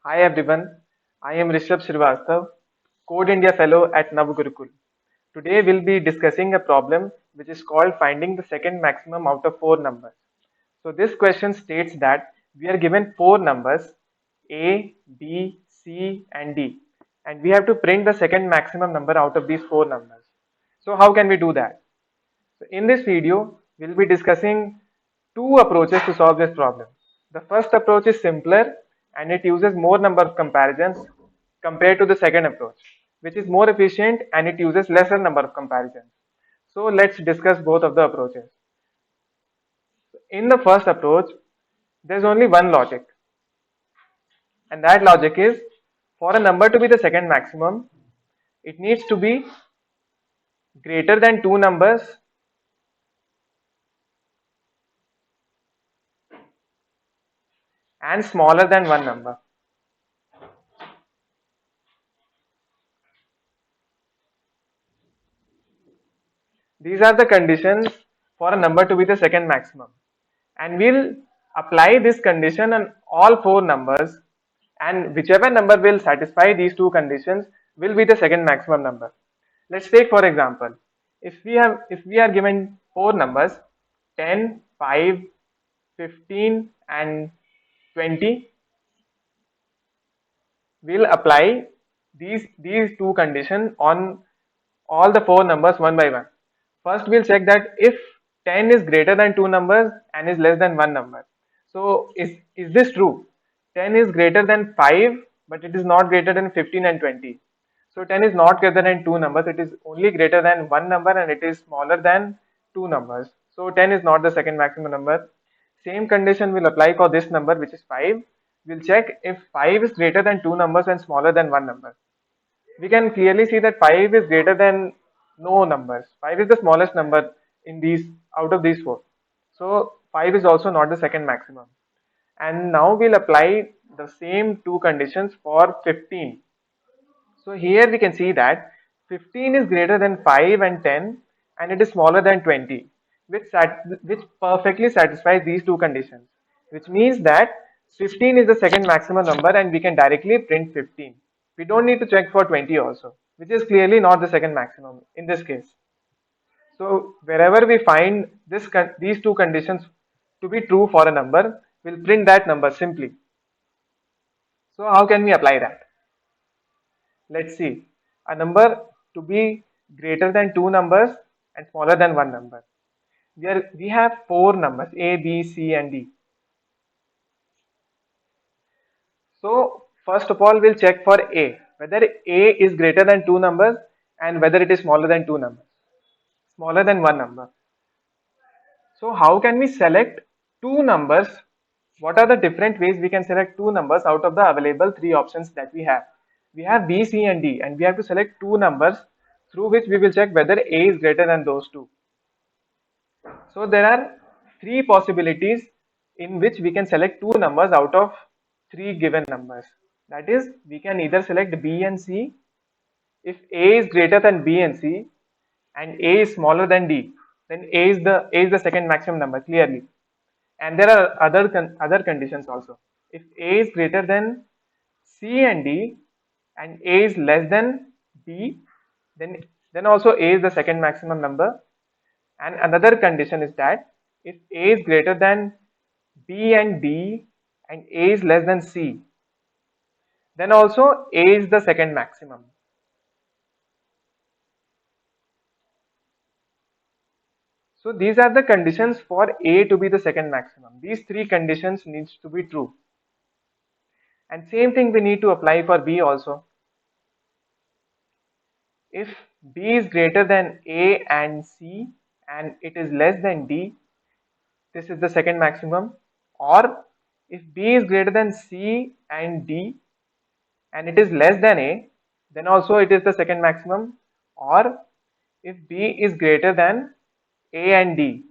Hi everyone, I am Rishabh Srivastava, Code India Fellow at Navgurukul. Today we'll be discussing a problem which is called finding the second maximum out of four numbers. So this question states that we are given four numbers A, B, C and D, and we have to print the second maximum number out of these four numbers. So how can we do that? So in this video, we'll be discussing two approaches to solve this problem. The first approach is simpler and it uses more number of comparisons compared to the second approach, which is more efficient and it uses lesser number of comparisons. So let's discuss both of the approaches. In the first approach, there's only one logic, and that logic is for a number to be the second maximum, it needs to be greater than two numbers and smaller than one number. These are the conditions for a number to be the second maximum. And we'll apply this condition on all four numbers, and whichever number will satisfy these two conditions will be the second maximum number. Let's take for example, if we are given four numbers 10, 5, 15 and 20, we'll apply these two conditions on all the four numbers one by one. First, we'll check that if 10 is greater than two numbers and is less than one number. So, is this true? 10 is greater than 5, but it is not greater than 15 and 20. So, 10 is not greater than two numbers, it is only greater than one number and it is smaller than two numbers. So, 10 is not the second maximum number. Same condition will apply for this number, which is 5. We'll check if 5 is greater than two numbers and smaller than one number. We can clearly see that 5 is greater than no numbers. 5 is the smallest number in these out of these four. So 5 is also not the second maximum. And now we'll apply the same two conditions for 15. So here we can see that 15 is greater than 5 and 10 and it is smaller than 20, which perfectly satisfies these two conditions, which means that 15 is the second maximum number and we can directly print 15. We don't need to check for 20 also, which is clearly not the second maximum in this case. So wherever we find these two conditions to be true for a number, we'll print that number simply. So how can we apply that? Let's see. A number to be greater than two numbers and smaller than one number. We have four numbers A, B, C and D. So first of all we'll check for A, whether A is greater than two numbers and whether it is smaller than two numbers, smaller than one number. So how can we select two numbers? What are the different ways we can select two numbers out of the available three options that we have? We have B, C and D and we have to select two numbers through which we will check whether A is greater than those two. So there are three possibilities in which we can select two numbers out of three given numbers. That is, we can either select B and C if A is greater than B and C and A is smaller than D, then A is the second maximum number clearly. And there are other conditions also. If A is greater than C and D and A is less than B, then also A is the second maximum number. And another condition is that if A is greater than B and D and A is less than C, then also A is the second maximum. So these are the conditions for A to be the second maximum. These three conditions needs to be true. And same thing we need to apply for B also. If B is greater than A and C and it is less than D, this is the second maximum. Or if B is greater than C and D and it is less than A, then also it is the second maximum. Or if B is greater than A and D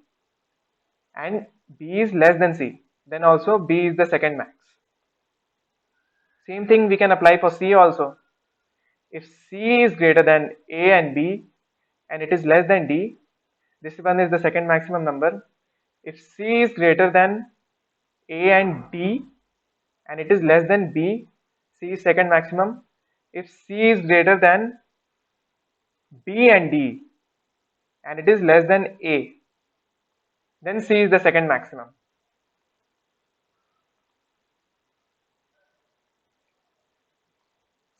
and B is less than C, then also B is the second max. Same thing we can apply for C also. If C is greater than A and B and it is less than D, this one is the second maximum number. If C is greater than A and D and it is less than B, C is second maximum. If C is greater than B and D and it is less than A, then C is the second maximum.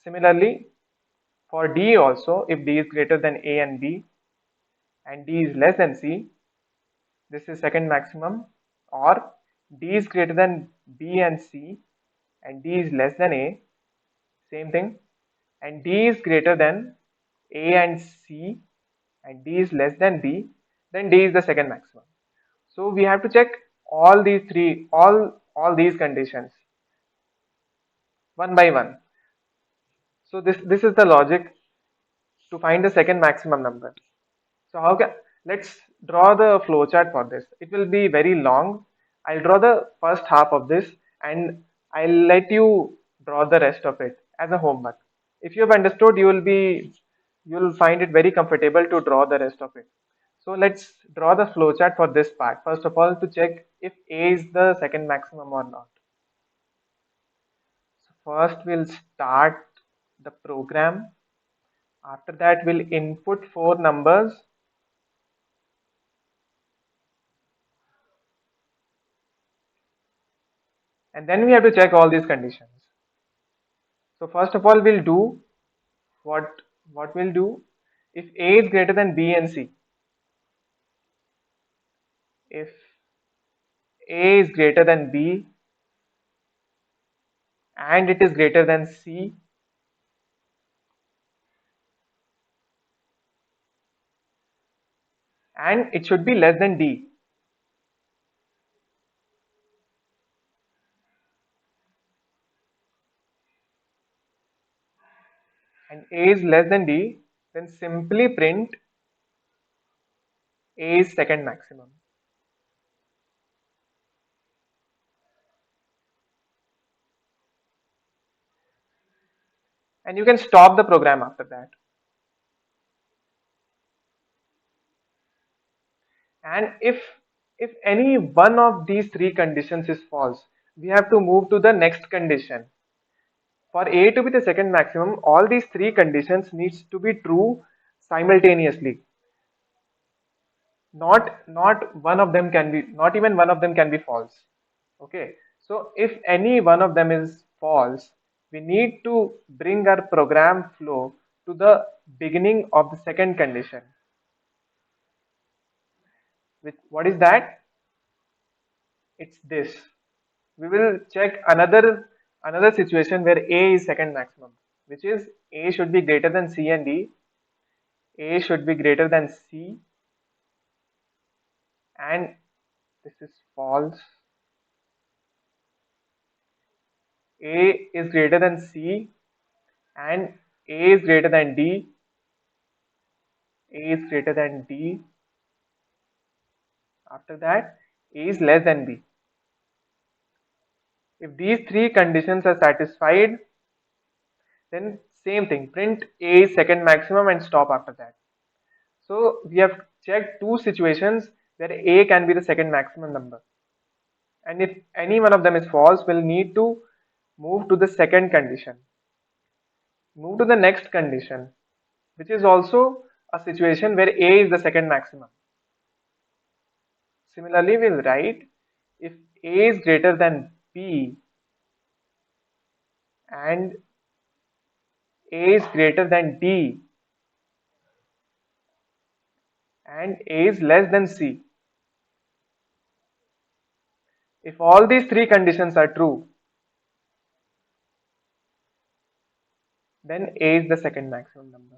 Similarly, for D also, if D is greater than A and B and D is less than C, this is second maximum. Or D is greater than B and C and D is less than A, same thing. And D is greater than A and C and D is less than B, then D is the second maximum. So we have to check all these three, all these conditions one by one. So this is the logic to find the second maximum number. So how can let's draw the flowchart for this. It will be very long. I'll draw the first half of this and I'll let you draw the rest of it as a homework. If you have understood, you'll find it very comfortable to draw the rest of it. So let's draw the flowchart for this part. First of all, to check if A is the second maximum or not. So first we'll start the program. After that, we'll input four numbers. And then we have to check all these conditions. So first of all, we'll do what we'll do if A is greater than B and C. If A is greater than B and it is greater than C, and it should be less than D. And A is less than D, then simply print A is second maximum. And you can stop the program after that. And if any one of these three conditions is false, we have to move to the next condition. For A to be the second maximum, all these three conditions needs to be true simultaneously. Not one of them can be, not even one of them can be false. Okay. So if any one of them is false, we need to bring our program flow to the beginning of the second condition. With what is that? It's this. We will check another situation where A is second maximum, which is A should be greater than C and D. A should be greater than C and this is false. A is greater than C and A is greater than D. A is greater than D. After that, A is less than B. If these three conditions are satisfied, then same thing, print A is second maximum and stop after that. So we have checked two situations where A can be the second maximum number. And if any one of them is false, we'll need to move to the second condition. Move to the next condition, which is also a situation where A is the second maximum. Similarly, we'll write if A is greater than B and A is greater than D and A is less than C. If all these three conditions are true, then A is the second maximum number.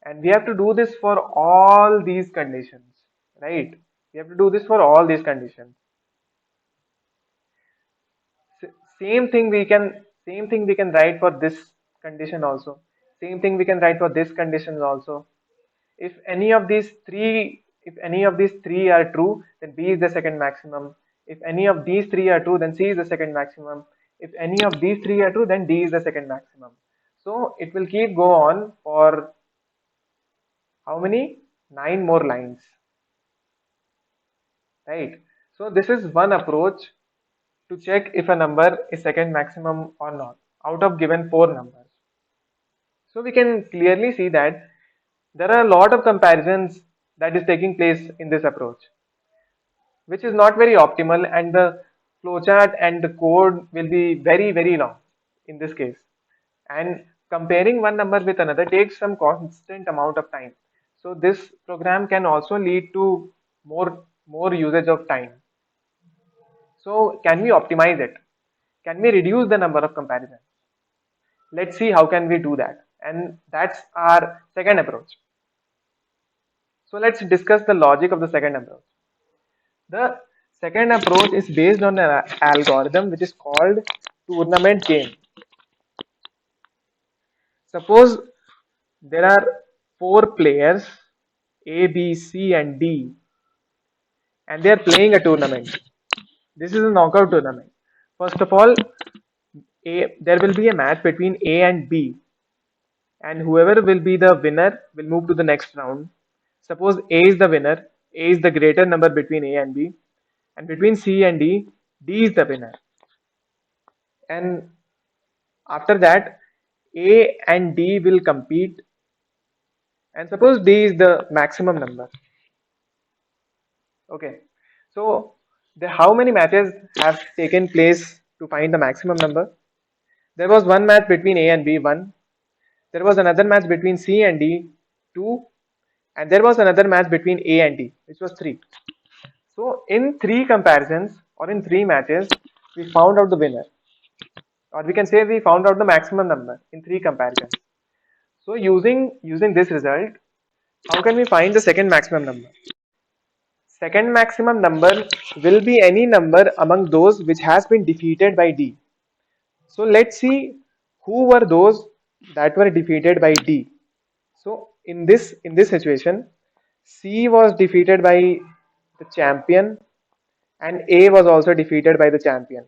And we have to do this for all these conditions, right? We have to do this for all these conditions. Same thing we can write for this condition also. Same thing we can write for this condition also. If any of these three are true, then B is the second maximum. If any of these three are true, then C is the second maximum. If any of these three are true, then D is the second maximum. So it will keep go on for how many? 9 more lines, right? So this is one approach to check if a number is second maximum or not out of given four numbers. So we can clearly see that there are a lot of comparisons that is taking place in this approach, which is not very optimal, and the flowchart and the code will be very long in this case. And comparing one number with another takes some constant amount of time. So this program can also lead to more usage of time. So can we optimize it? Can we reduce the number of comparisons? Let's see how can we do that. And that's our second approach. So let's discuss the logic of the second approach. The second approach is based on an algorithm which is called tournament game. Suppose there are four players A, B, C, and D, and they are playing a tournament. This is a knockout tournament. First of all, there will be a match between A and B, and whoever will be the winner will move to the next round. Suppose A is the winner, A is the greater number between A and B, and between C and D, D is the winner. And after that, A and D will compete, and suppose D is the maximum number. Okay, so how many matches have taken place to find the maximum number? There was one match between A and B, 1. There was another match between C and D, 2. And there was another match between A and D, which was 3. So in 3 comparisons or in 3 matches, we found out the winner. Or we can say we found out the maximum number in 3 comparisons. So using this result, how can we find the second maximum number? Second maximum number will be any number among those which has been defeated by D. So let's see who were those that were defeated by D. So in this situation, C was defeated by the champion and A was also defeated by the champion.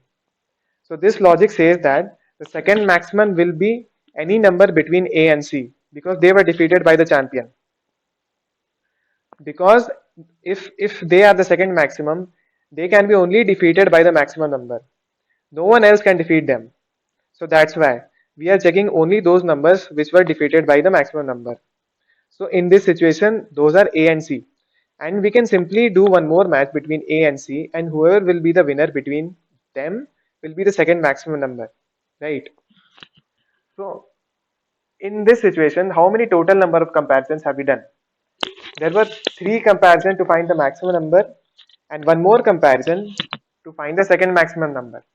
So this logic says that the second maximum will be any number between A and C because they were defeated by the champion. Because if they are the second maximum, they can be only defeated by the maximum number. No one else can defeat them. So that's why we are checking only those numbers which were defeated by the maximum number. So in this situation, those are A and C. And we can simply do one more match between A and C, and whoever will be the winner between them will be the second maximum number, right? So in this situation, how many total number of comparisons have we done? There were 3 comparisons to find the maximum number and one more comparison to find the second maximum number.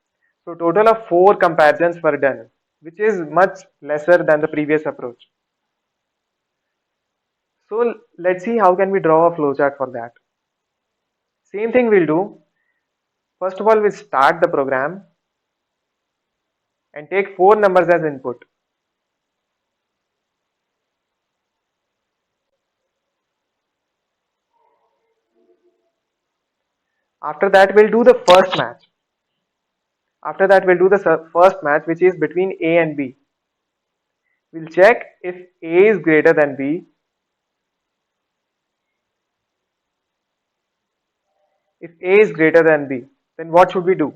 So total of 4 comparisons were done, which is much lesser than the previous approach. So let's see how can we draw a flowchart for that. Same thing we'll do. First of all, we'll start the program and take 4 numbers as input. After that, we'll do the first match. After that, we'll do the first match, which is between A and B. We'll check if A is greater than B. If A is greater than B, then what should we do?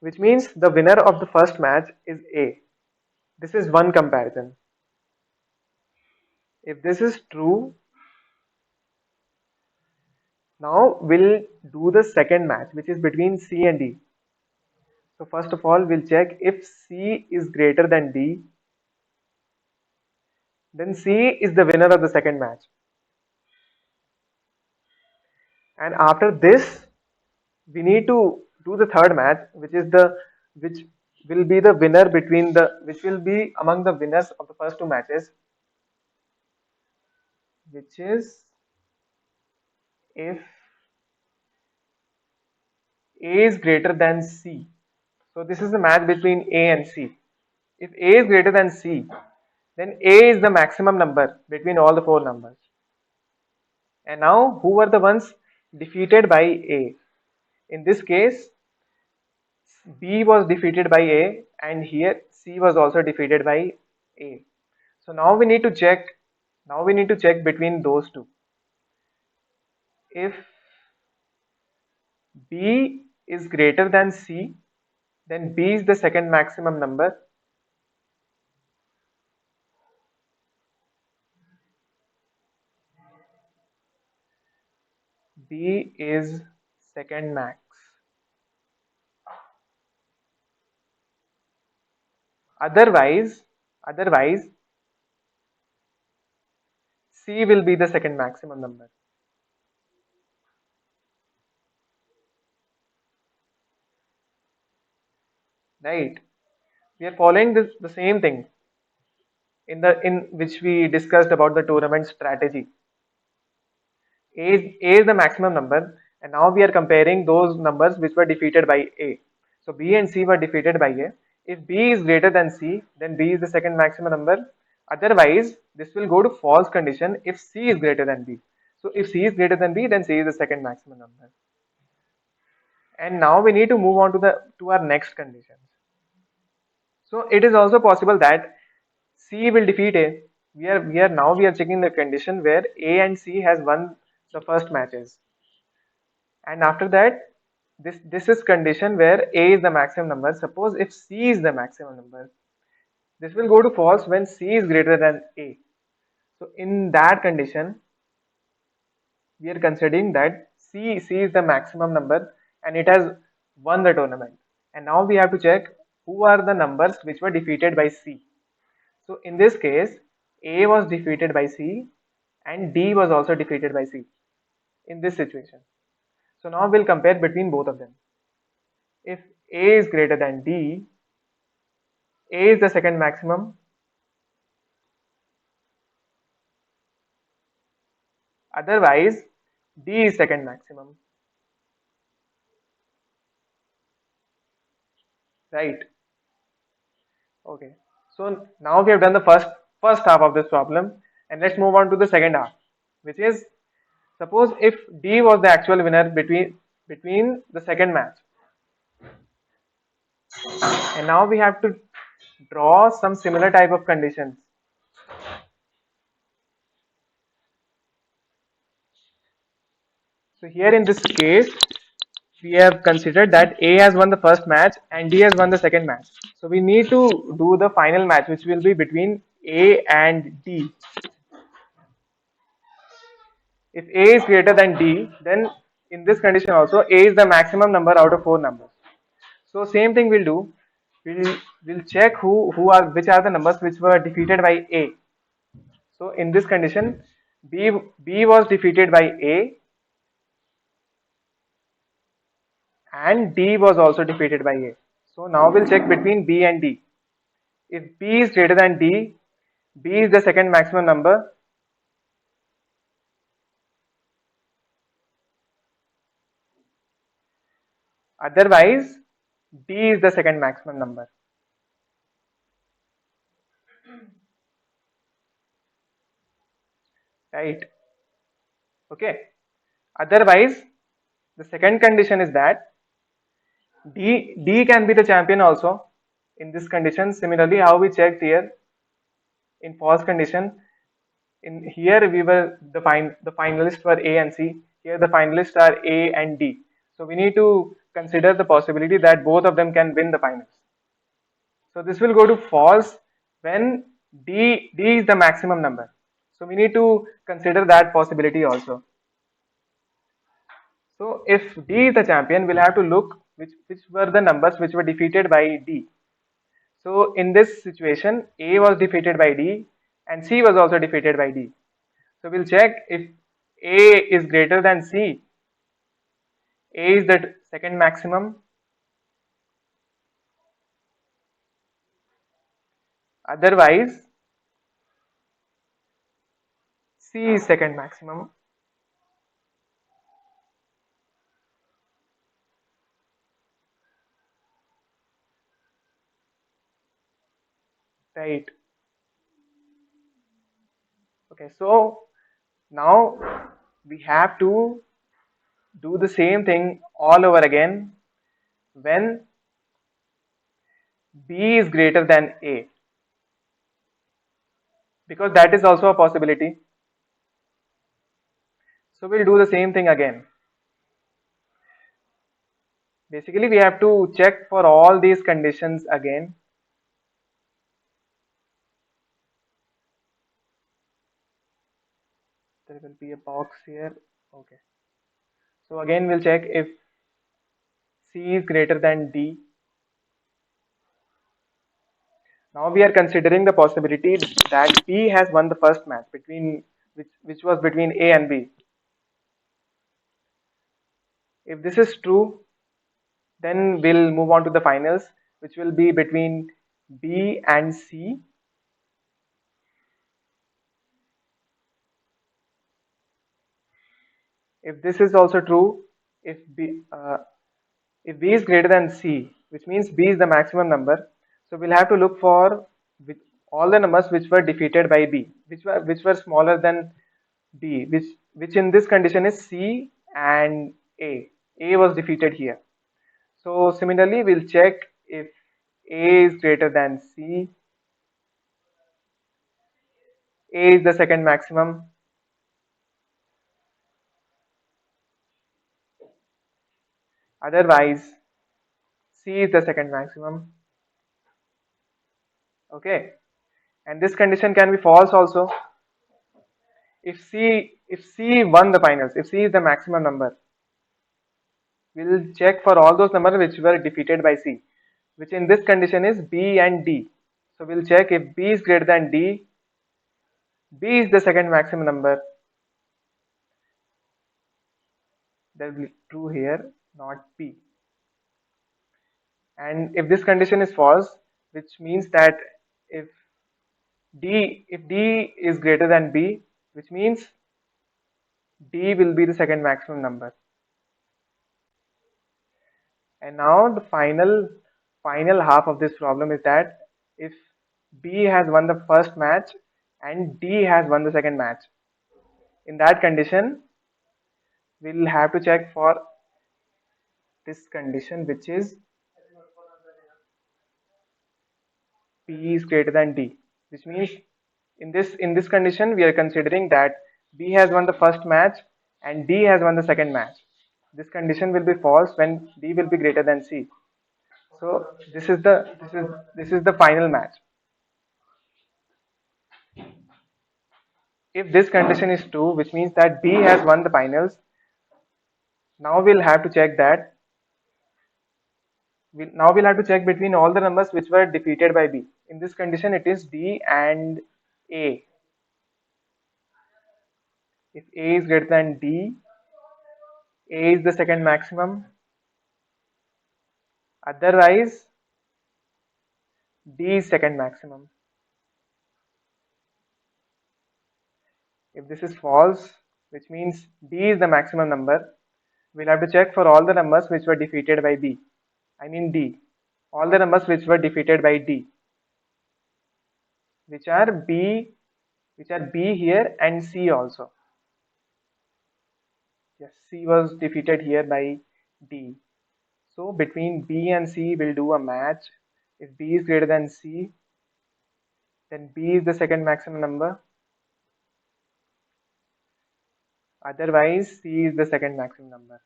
Which means the winner of the first match is A. This is one comparison. If this is true, now we'll do the second match, which is between C and D. So first of all, we'll check if C is greater than D, then C is the winner of the second match. And after this, we need to do the third match, which will be the winner which will be among the winners of the first 2 matches, which is if A is greater than C. So this is the match between A and C. If A is greater than C, then A is the maximum number between all the 4 numbers. And now, who were the ones defeated by A? In this case, B was defeated by A, and here C was also defeated by A. So now we need to check. Now we need to check between those two. If B is greater than C, then B is the second maximum number. B is second max. Otherwise, otherwise C will be the second maximum number. Right? We are following the same thing in which we discussed about the tournament strategy. A is the maximum number, and now we are comparing those numbers which were defeated by A. So B and C were defeated by A. If B is greater than C, then B is the second maximum number. Otherwise, this will go to false condition if C is greater than B. So if C is greater than B, then C is the second maximum number. And now we need to move on to the to our next conditions. So it is also possible that C will defeat A. We are checking the condition where A and C has won the first matches, and after that, this is condition where A is the maximum number. Suppose if C is the maximum number, this will go to false when C is greater than A. So in that condition, we are considering that C is the maximum number and it has won the tournament. And now we have to check who are the numbers which were defeated by C. So in this case, A was defeated by C and D was also defeated by C in this situation. So now we'll compare between both of them. If A is greater than D, A is the second maximum. Otherwise, D is second maximum. Right? Okay. So now we have done the first half of this problem, and let's move on to the second half, which is suppose if D was the actual winner between the second match, and now we have to draw some similar type of conditions. So here in this case, we have considered that A has won the first match and D has won the second match. So we need to do the final match, which will be between A and D. If A is greater than D, then in this condition also A is the maximum number out of four numbers. So same thing we'll do. We'll check who are which are the numbers which were defeated by A. So in this condition, B was defeated by A and D was also defeated by A. So now we'll check between B and D. If B is greater than D, B is the second maximum number. Otherwise, D is the second maximum number. Right? Okay. Otherwise, the second condition is that D can be the champion also. In this condition, similarly, how we checked here in false condition, in here we were the finalists were A and C. Here the finalists are A and D. So we need to consider the possibility that both of them can win the finals. So this will go to false when D is the maximum number. So we need to consider that possibility also. So if D is the champion, we'll have to look which were the numbers which were defeated by D. So in this situation, A was defeated by D and C was also defeated by D. So we'll check if A is greater than C. A is the second maximum. Otherwise, C is second maximum. Right. Okay, so now we have to do the same thing all over again when B is greater than A, because that is also a possibility. So we'll do the same thing again. Basically, we have to check for all these conditions again. There will be a box here. Okay. So again, we'll check if C is greater than D. Now we are considering the possibility that B has won the first match between which was between A and B. If this is true, then we'll move on to the finals, which will be between B and C. If this is also true, if if B is greater than C, which means B is the maximum number, so we'll have to look for all the numbers which were defeated by B, which were smaller than B, which in this condition is C and A. A was defeated here. So similarly, we'll check if A is greater than C. A is the second maximum. Otherwise, C is the second maximum. Okay, and this condition can be false also. If C won the finals, if C is the maximum number, we'll check for all those numbers which were defeated by C, which in this condition is B and D. So we'll check if B is greater than D, B is the second maximum number. That will be true here, not B. And if this condition is false, which means that if D is greater than B, which means D will be the second maximum number. And now the final half of this problem is that if B has won the first match and D has won the second match, in that condition we'll have to check for this condition, which is B is greater than D, which means in this condition we are considering that B has won the first match and D has won the second match. This condition will be false when D will be greater than C. So this is the final match. If this condition is true, which means that B has won the finals, now we'll have to check that we'll have to check between all the numbers which were defeated by B. In this condition, it is D and A. If A is greater than D, A is the second maximum. Otherwise, D is second maximum. If this is false, which means D is the maximum number, we'll have to check for all the numbers which were defeated by B. I mean D. All the numbers which were defeated by D, which are B, here and C also. Yes, C was defeated here by D. So between B and C, we'll do a match. If B is greater than C, then B is the second maximum number. Otherwise, C is the second maximum number.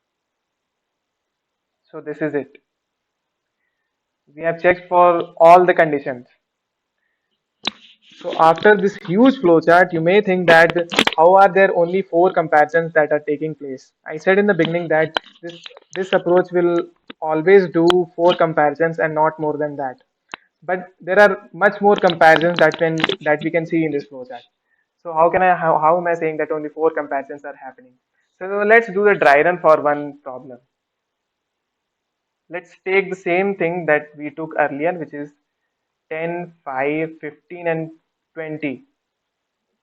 So this is it. We have checked for all the conditions. So after this huge flowchart, you may think that how are there only four comparisons that are taking place? I said in the beginning that this approach will always do four comparisons and not more than that. But there are much more comparisons that we can see in this flowchart. So how am I saying that only four comparisons are happening? So let's do the dry run for one problem. Let's take the same thing that we took earlier, which is 10, 5, 15, and 20.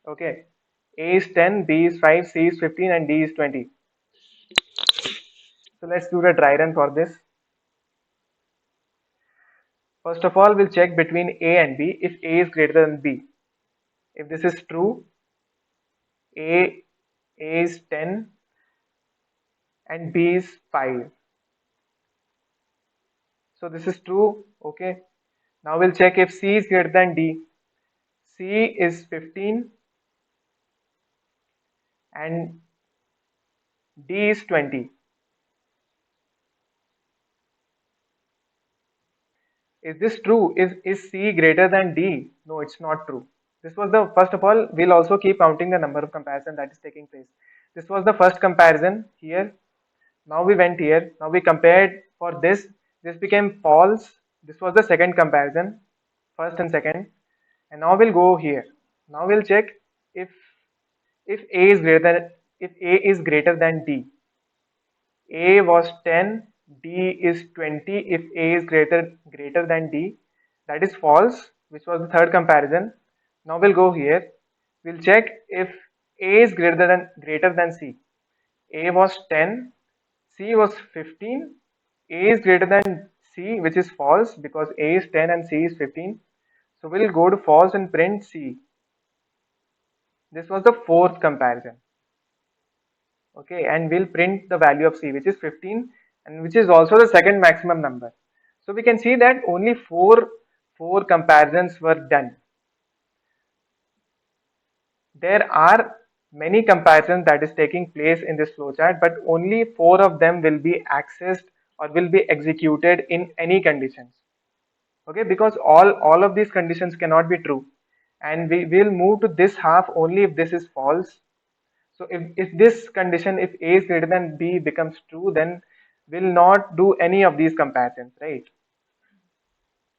Okay, A is 10, B is 5, C is 15, and D is 20. So let's do the dry run for this. First of all, we'll check between A and B if A is greater than B. If this is true, A is 10 and B is 5. So this is true. Okay. Now we'll check if C is greater than D. C is 15 and D is 20. Is this true? Is C greater than D? No, it's not true. This was the first of all, we'll also keep counting the number of comparison that is taking place. This was the first comparison here. Now we went here. Now we compared for this. This became false. This was the second comparison, first and second. And now we'll go here. Now we'll check if if A is greater than if A is greater than D. A was 10, D is 20. If A is greater than D, that is false, which was the third comparison. Now we'll go here. We'll check if A is greater than C. A was 10, C was 15. A is greater than C, which is false because A is 10 and C is 15. So we'll go to false and print C. This was the fourth comparison. Okay, and we'll print the value of C, which is 15, and which is also the second maximum number. So we can see that only four comparisons were done. There are many comparisons that is taking place in this flowchart, but only four of them will be accessed or will be executed in any conditions. Okay, because all of these conditions cannot be true, and we will move to this half only if this is false. So if this condition, if A is greater than B becomes true, then we'll not do any of these comparisons, right?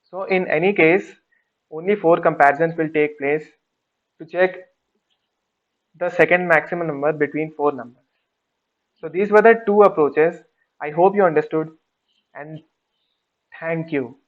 So in any case, only four comparisons will take place to check the second maximum number between four numbers. So these were the two approaches. I hope you understood, and thank you.